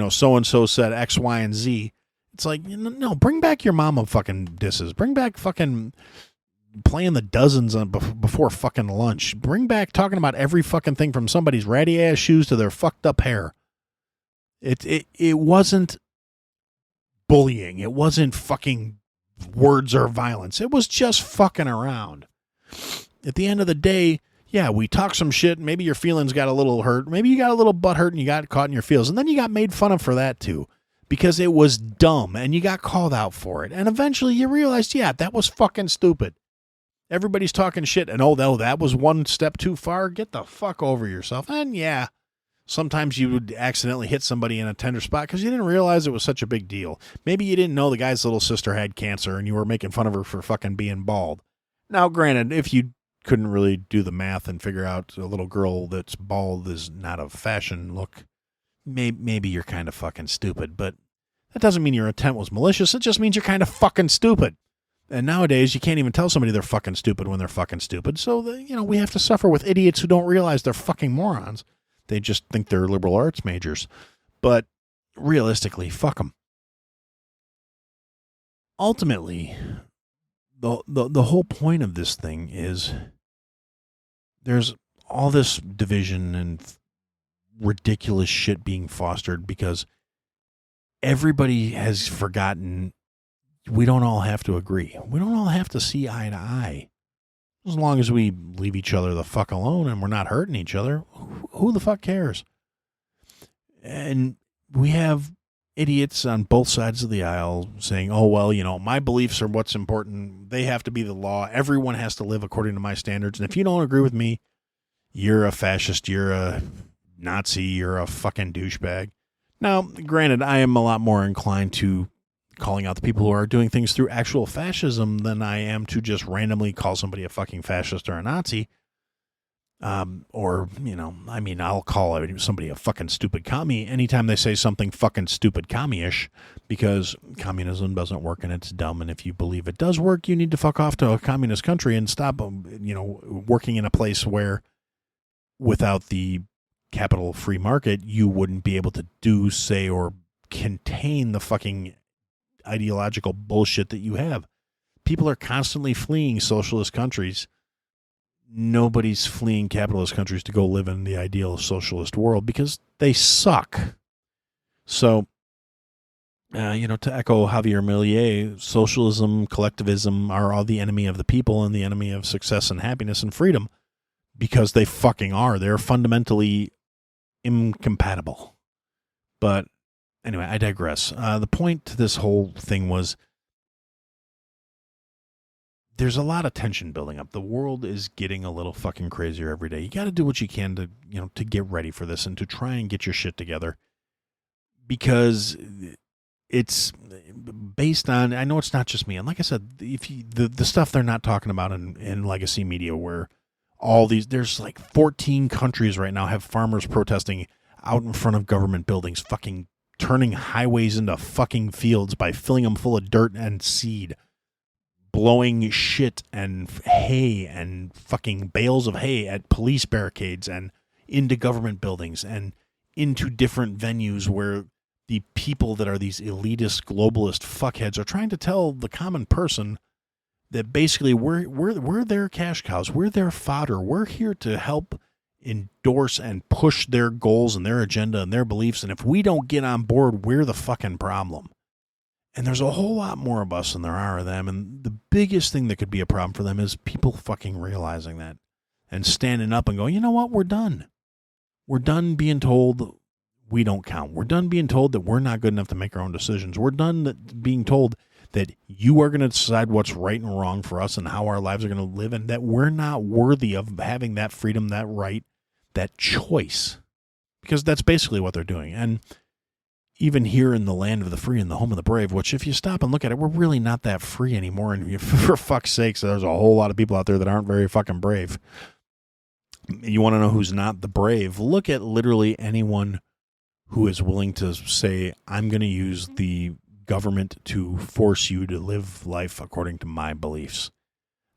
so-and-so said X, Y, and Z. It's like, no, bring back your mama fucking disses. Bring back fucking playing the dozens before fucking lunch. Bring back talking about every fucking thing from somebody's ratty ass shoes to their fucked up hair. It wasn't bullying. It wasn't fucking words or violence. It was just fucking around. At the end of the day, yeah, we talk some shit. Maybe your feelings got a little hurt. Maybe you got a little butt hurt and you got caught in your feels. And then you got made fun of for that too. Because it was dumb and you got called out for it. And eventually you realized, yeah, that was fucking stupid. Everybody's talking shit and no, that was one step too far. Get the fuck over yourself. And yeah, sometimes you would accidentally hit somebody in a tender spot because you didn't realize it was such a big deal. Maybe you didn't know the guy's little sister had cancer and you were making fun of her for fucking being bald. Now, granted, if you couldn't really do the math and figure out a little girl that's bald is not a fashion look, maybe you're kind of fucking stupid, but that doesn't mean your intent was malicious. It just means you're kind of fucking stupid. And nowadays, you can't even tell somebody they're fucking stupid when they're fucking stupid. So, we have to suffer with idiots who don't realize they're fucking morons. They just think they're liberal arts majors. But realistically, fuck them. Ultimately, the whole point of this thing is there's all this division and ridiculous shit being fostered because everybody has forgotten we don't all have to agree. We don't all have to see eye to eye. As long as we leave each other the fuck alone and we're not hurting each other, who the fuck cares? And we have idiots on both sides of the aisle saying, oh, well, my beliefs are what's important. They have to be the law. Everyone has to live according to my standards. And if you don't agree with me, you're a fascist, you're a Nazi, you're a fucking douchebag. Now, granted, I am a lot more inclined to calling out the people who are doing things through actual fascism than I am to just randomly call somebody a fucking fascist or a Nazi. I'll call somebody a fucking stupid commie anytime they say something fucking stupid commie-ish, because communism doesn't work and it's dumb. And if you believe it does work, you need to fuck off to a communist country and stop, working in a place where without the capital free market, you wouldn't be able to do, say, or contain the fucking ideological bullshit that you have. People are constantly fleeing socialist countries. Nobody's fleeing capitalist countries to go live in the ideal socialist world because they suck. So, to echo Javier Milei, socialism, collectivism are all the enemy of the people and the enemy of success and happiness and freedom, because they fucking are. They're fundamentally incompatible. But anyway, I digress. The point to this whole thing was there's a lot of tension building up. The world is getting a little fucking crazier every day. You got to do what you can to, to get ready for this and to try and get your shit together, because it's based on, I know it's not just me. And like I said, the stuff they're not talking about in legacy media, where all these, there's like 14 countries right now have farmers protesting out in front of government buildings, fucking turning highways into fucking fields by filling them full of dirt and seed, blowing shit and hay and fucking bales of hay at police barricades and into government buildings and into different venues where the people that are these elitist, globalist fuckheads are trying to tell the common person that basically we're their cash cows, we're their fodder, we're here to help endorse and push their goals and their agenda and their beliefs, and if we don't get on board, we're the fucking problem. And there's a whole lot more of us than there are of them, and the biggest thing that could be a problem for them is people fucking realizing that and standing up and going, you know what, we're done. We're done being told we don't count. We're done being told that we're not good enough to make our own decisions. We're done being told that you are going to decide what's right and wrong for us and how our lives are going to live, and that we're not worthy of having that freedom, that right, that choice. Because that's basically what they're doing. And even here in the land of the free and the home of the brave, which if you stop and look at it, we're really not that free anymore. And for fuck's sakes, there's a whole lot of people out there that aren't very fucking brave. You want to know who's not the brave? Look at literally anyone who is willing to say, I'm going to use the government to force you to live life according to my beliefs.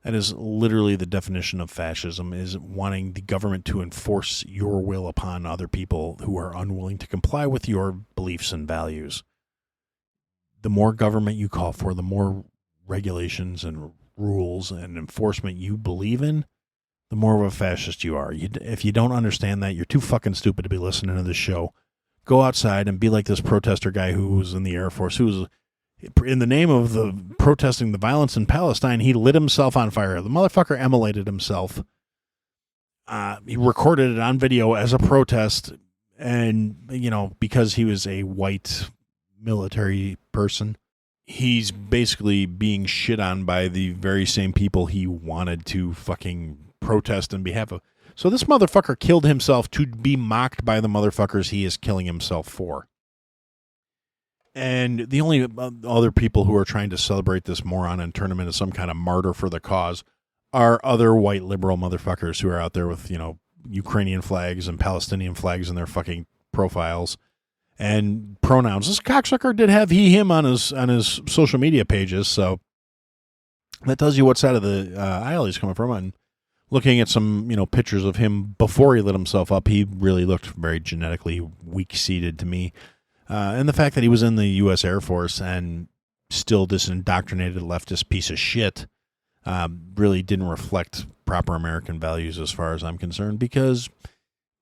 That is literally the definition of fascism, is wanting the government to enforce your will upon other people who are unwilling to comply with your beliefs and values. The more government you call for, the more regulations and rules and enforcement you believe in, the more of a fascist you are. If you don't understand that, you're too fucking stupid to be listening to this show. Go outside and be like this protester guy who was in the Air Force, who was, in the name of the protesting the violence in Palestine, he lit himself on fire. The motherfucker immolated himself. He recorded it on video as a protest, and, you know, because he was a white military person, he's basically being shit on by the very same people he wanted to fucking protest in behalf of. So this motherfucker killed himself to be mocked by the motherfuckers he is killing himself for. And the only other people who are trying to celebrate this moron and turn him into some kind of martyr for the cause are other white liberal motherfuckers who are out there with, you know, Ukrainian flags and Palestinian flags in their fucking profiles and pronouns. This cocksucker did have he, him on his social media pages, so that tells you what side of the aisle he's coming from. And looking at some, you know, pictures of him before he lit himself up, he really looked very genetically weak-seated to me. And the fact that he was in the U.S. Air Force and still this indoctrinated leftist piece of shit really didn't reflect proper American values as far as I'm concerned, because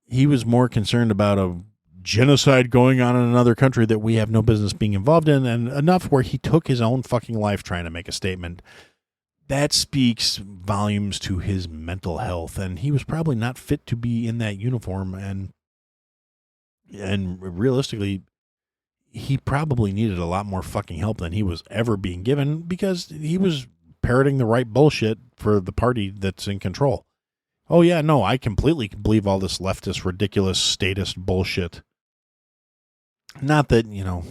he was more concerned about a genocide going on in another country that we have no business being involved in, and enough where he took his own fucking life trying to make a statement. That speaks volumes to his mental health, and he was probably not fit to be in that uniform, and realistically, he probably needed a lot more fucking help than he was ever being given, because he was parroting the right bullshit for the party that's in control. Oh yeah, no, I completely believe all this leftist, ridiculous, statist bullshit. Not that, you know,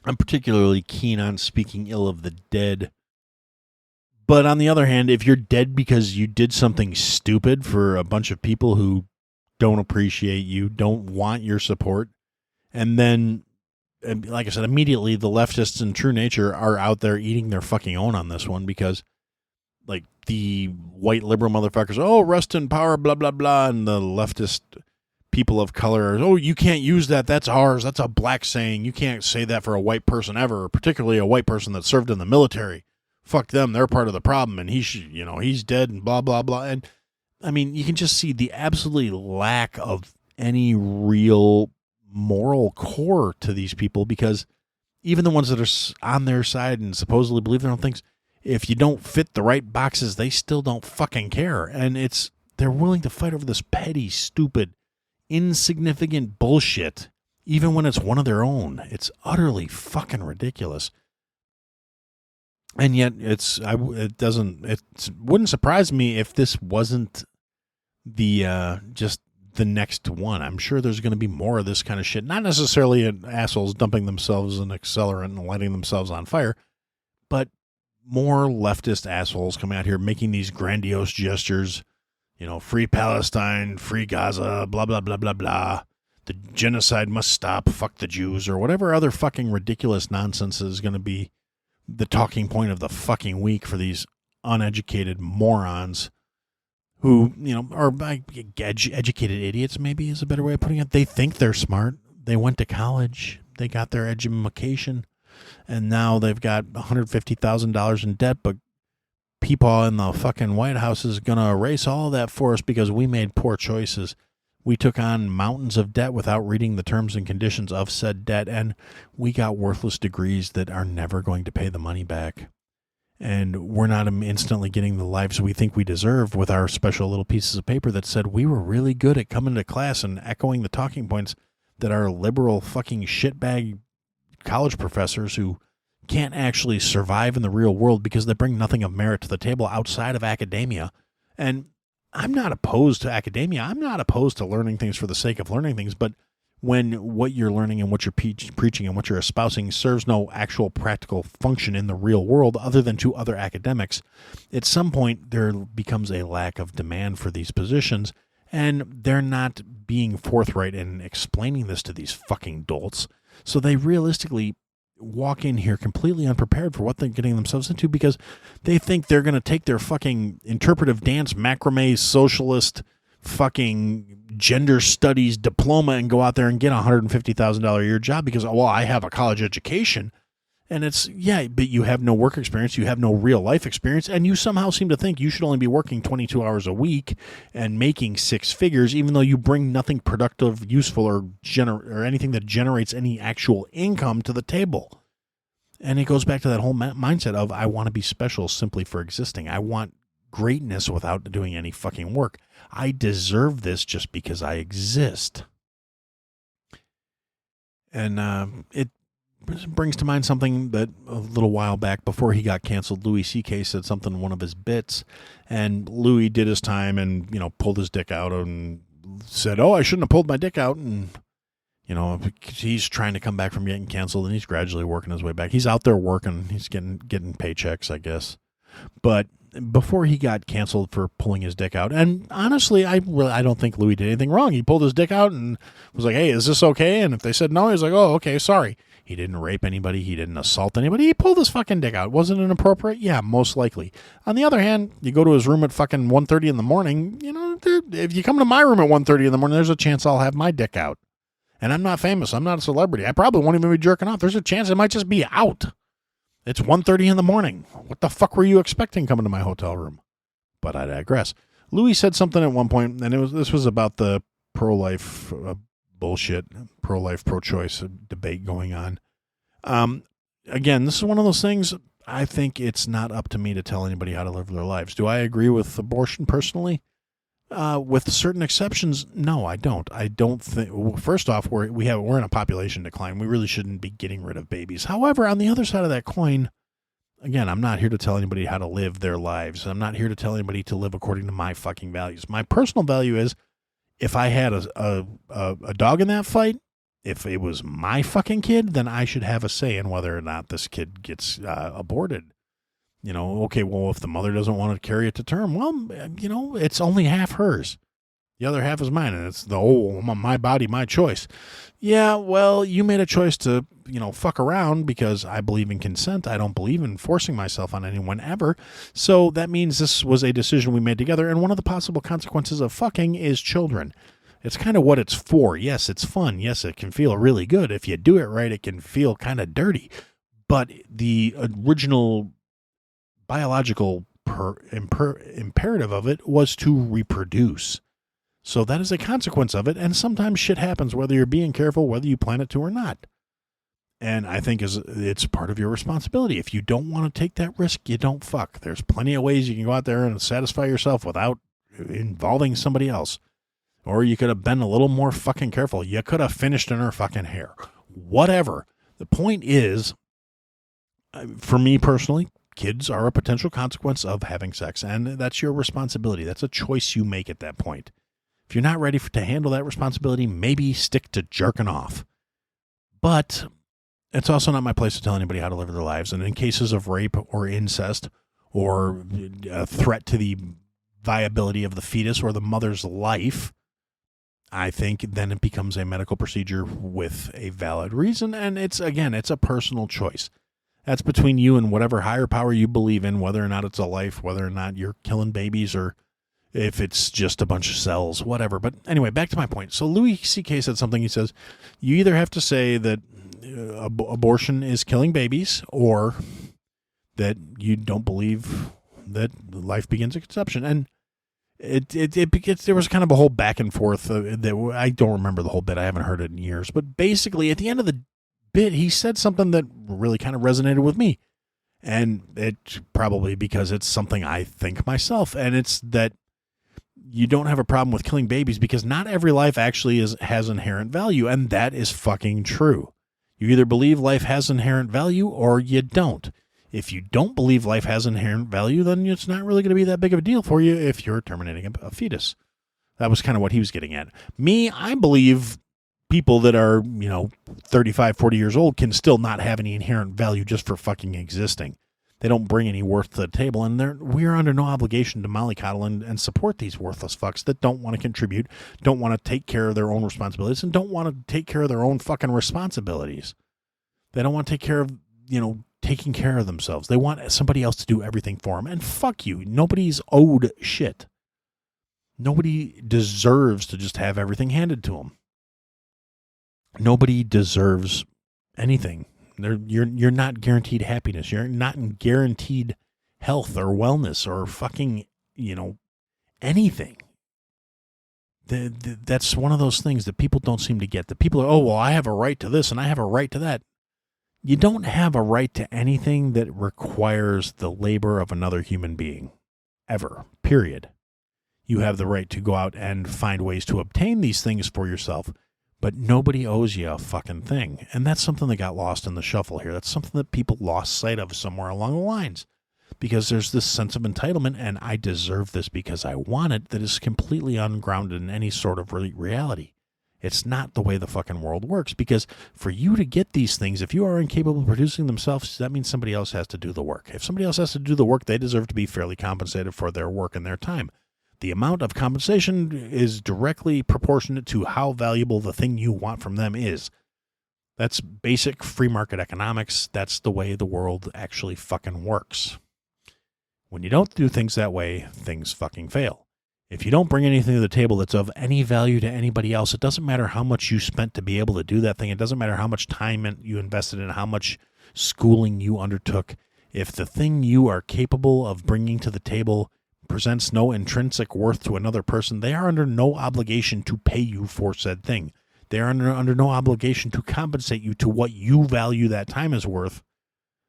I'm particularly keen on speaking ill of the dead. But on the other hand, if you're dead because you did something stupid for a bunch of people who don't appreciate you, don't want your support, and then, like I said, immediately the leftists in true nature are out there eating their fucking own on this one, because, like, the white liberal motherfuckers, oh, rest in power, blah, blah, blah, and the leftist people of color are, oh, you can't use that, that's ours, that's a black saying, you can't say that for a white person ever, particularly a white person that served in the military. Fuck them, they're part of the problem, and he should, you know, he's dead, and blah, blah, blah. And I mean, you can just see the absolute lack of any real moral core to these people, because even the ones that are on their side and supposedly believe their own things, if you don't fit the right boxes, they still don't fucking care. And they're willing to fight over this petty, stupid, insignificant bullshit, even when it's one of their own. It's utterly fucking ridiculous. And yet it wouldn't surprise me if this wasn't just the next one. I'm sure there's going to be more of this kind of shit. Not necessarily assholes dumping themselves in accelerant and lighting themselves on fire, but more leftist assholes come out here making these grandiose gestures, you know, free Palestine, free Gaza, blah, blah, blah, blah, blah. the genocide must stop, fuck the Jews, or whatever other fucking ridiculous nonsense is going to be the talking point of the fucking week for these uneducated morons who, are educated idiots, maybe is a better way of putting it. They think they're smart. They went to college. They got their education, and now they've got $150,000 in debt, but people in the fucking White House is going to erase all of that for us because we made poor choices. We took on mountains of debt without reading the terms and conditions of said debt, and we got worthless degrees that are never going to pay the money back. And we're not instantly getting the lives we think we deserve with our special little pieces of paper that said we were really good at coming to class and echoing the talking points that our liberal fucking shitbag college professors who can't actually survive in the real world because they bring nothing of merit to the table outside of academia. And I'm not opposed to academia. I'm not opposed to learning things for the sake of learning things, but when what you're learning and what you're preaching and what you're espousing serves no actual practical function in the real world other than to other academics, at some point there becomes a lack of demand for these positions, and they're not being forthright in explaining this to these fucking dolts. So they realistically walk in here completely unprepared for what they're getting themselves into because they think they're going to take their fucking interpretive dance macrame socialist fucking gender studies diploma and go out there and get a $150,000 a year job because, well, I have a college education. And it's, yeah, but you have no work experience, you have no real life experience, and you somehow seem to think you should only be working 22 hours a week and making six figures, even though you bring nothing productive, useful, or anything that generates any actual income to the table. And it goes back to that whole mindset of, I want to be special simply for existing. I want greatness without doing any fucking work. I deserve this just because I exist. And it brings to mind something that a little while back, before he got canceled, Louis C.K. said something in one of his bits, and Louis did his time and, pulled his dick out and said, oh, I shouldn't have pulled my dick out. And, he's trying to come back from getting canceled, and he's gradually working his way back. He's out there working. He's getting paychecks, I guess. But before he got canceled for pulling his dick out, and honestly, I don't think Louis did anything wrong. He pulled his dick out and was like, hey, is this okay? And if they said no, he was like, oh, okay, sorry. He didn't rape anybody. He didn't assault anybody. He pulled his fucking dick out. Wasn't it inappropriate? Yeah, most likely. On the other hand, you go to his room at fucking 1:30 in the morning, if you come to my room at 1:30 in the morning, there's a chance I'll have my dick out. And I'm not famous. I'm not a celebrity. I probably won't even be jerking off. There's a chance it might just be out. It's 1:30 in the morning. What the fuck were you expecting coming to my hotel room? But I digress. Louis said something at one point, and this was about the pro-life bullshit, pro-life, pro-choice debate going on. Again, this is one of those things, I think it's not up to me to tell anybody how to live their lives. Do I agree with abortion personally? With certain exceptions, no, I don't. I don't think. Well, first off, we're in a population decline. We really shouldn't be getting rid of babies. However, on the other side of that coin, again, I'm not here to tell anybody how to live their lives. I'm not here to tell anybody to live according to my fucking values. My personal value is, if I had a dog in that fight, if it was my fucking kid, then I should have a say in whether or not this kid gets aborted. Okay, well, if the mother doesn't want to carry it to term, well, it's only half hers. The other half is mine, and it's my body, my choice. Yeah, well, you made a choice to, fuck around because I believe in consent. I don't believe in forcing myself on anyone ever. So that means this was a decision we made together, and one of the possible consequences of fucking is children. It's kind of what it's for. Yes, it's fun. Yes, it can feel really good. If you do it right, it can feel kind of dirty. But the original biological imperative of it was to reproduce. So that is a consequence of it, and sometimes shit happens, whether you're being careful, whether you plan it to or not. And I think it's part of your responsibility. If you don't want to take that risk, you don't fuck. There's plenty of ways you can go out there and satisfy yourself without involving somebody else. Or you could have been a little more fucking careful. You could have finished in her fucking hair. Whatever. The point is, for me personally, kids are a potential consequence of having sex, and that's your responsibility. That's a choice you make at that point. If you're not ready to handle that responsibility, maybe stick to jerking off. But it's also not my place to tell anybody how to live their lives. And in cases of rape or incest or a threat to the viability of the fetus or the mother's life, I think then it becomes a medical procedure with a valid reason. And it's a personal choice. That's between you and whatever higher power you believe in, whether or not it's a life, whether or not you're killing babies, or if it's just a bunch of cells, whatever. But anyway, back to my point. So Louis C.K. said something. He says, you either have to say that abortion is killing babies, or that you don't believe that life begins at conception. And there was kind of a whole back and forth that I don't remember the whole bit. I haven't heard it in years. But basically, at the end of the bit, he said something that really kind of resonated with me. And it's probably because it's something I think myself. And it's that you don't have a problem with killing babies because not every life actually has inherent value. And that is fucking true. You either believe life has inherent value or you don't. If you don't believe life has inherent value, then it's not really going to be that big of a deal for you if you're terminating a fetus. That was kind of what he was getting at. Me, I believe people that are, 35, 40 years old can still not have any inherent value just for fucking existing. They don't bring any worth to the table, and we're under no obligation to mollycoddle and support these worthless fucks that don't want to contribute, don't want to take care of their own responsibilities, and don't want to take care of their own fucking responsibilities. They don't want to take care of, taking care of themselves. They want somebody else to do everything for them. And fuck you. Nobody's owed shit. Nobody deserves to just have everything handed to them. Nobody deserves anything. You're not guaranteed happiness. You're not guaranteed health or wellness or fucking, anything. That's one of those things that people don't seem to get. The people are, oh, well, I have a right to this and I have a right to that. You don't have a right to anything that requires the labor of another human being, ever, period. You have the right to go out and find ways to obtain these things for yourself, but nobody owes you a fucking thing. And that's something that got lost in the shuffle here. That's something that people lost sight of somewhere along the lines, because there's this sense of entitlement, and I deserve this because I want it, that is completely ungrounded in any sort of reality. It's not the way the fucking world works, because for you to get these things, if you are incapable of producing themselves, that means somebody else has to do the work. If somebody else has to do the work, they deserve to be fairly compensated for their work and their time. The amount of compensation is directly proportionate to how valuable the thing you want from them is. That's basic free market economics. That's the way the world actually fucking works. When you don't do things that way, things fucking fail. If you don't bring anything to the table that's of any value to anybody else, it doesn't matter how much you spent to be able to do that thing. It doesn't matter how much time you invested in, how much schooling you undertook. If the thing you are capable of bringing to the table presents no intrinsic worth to another person, they are under no obligation to pay you for said thing. They are under no obligation to compensate you to what you value that time is worth.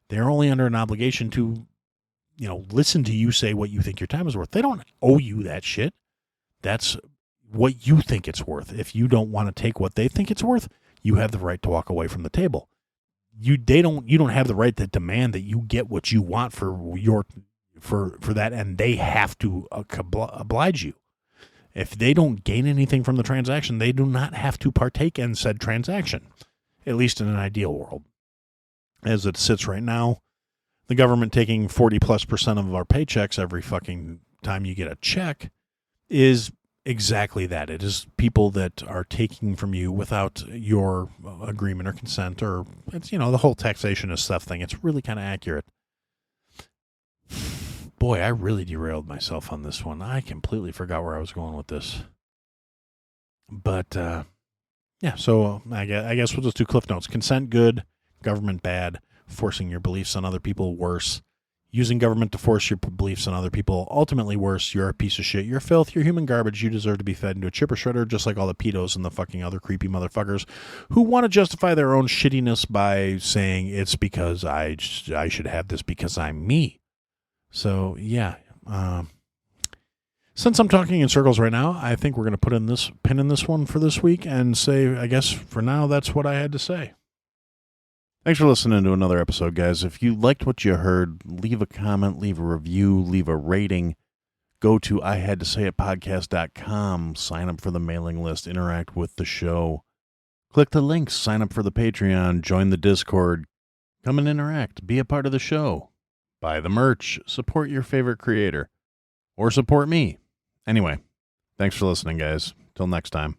They're only under an obligation to listen to you say what you think your time is worth. They don't owe you that shit. That's what you think it's worth. If you don't want to take what they think it's worth, you have the right to walk away from the table. You don't have the right to demand that you get what you want for that, and they have to oblige you. If they don't gain anything from the transaction, they do not have to partake in said transaction, at least in an ideal world. As it sits right now, the government taking 40+% of our paychecks every fucking time you get a check is exactly that. It is people that are taking from you without your agreement or consent, or it's, the whole taxation is stuff thing. It's really kind of accurate. Boy, I really derailed myself on this one. I completely forgot where I was going with this. But, yeah, so I guess we'll just do Cliff Notes. Consent, good. Government, bad. Forcing your beliefs on other people, worse. Using government to force your beliefs on other people, ultimately worse. You're a piece of shit. You're filth. You're human garbage. You deserve to be fed into a chipper shredder, just like all the pedos and the fucking other creepy motherfuckers who want to justify their own shittiness by saying it's because I should have this because I'm me. So, yeah. Since I'm talking in circles right now, I think we're going to put in this pin in this one for this week and say, I guess for now, that's what I had to say. Thanks for listening to another episode, guys. If you liked what you heard, leave a comment, leave a review, leave a rating. Go to ihadtosayitpodcast.com, sign up for the mailing list, interact with the show. Click the links, sign up for the Patreon, join the Discord. Come and interact, be a part of the show. Buy the merch, support your favorite creator, or support me. Anyway, thanks for listening, guys. Till next time.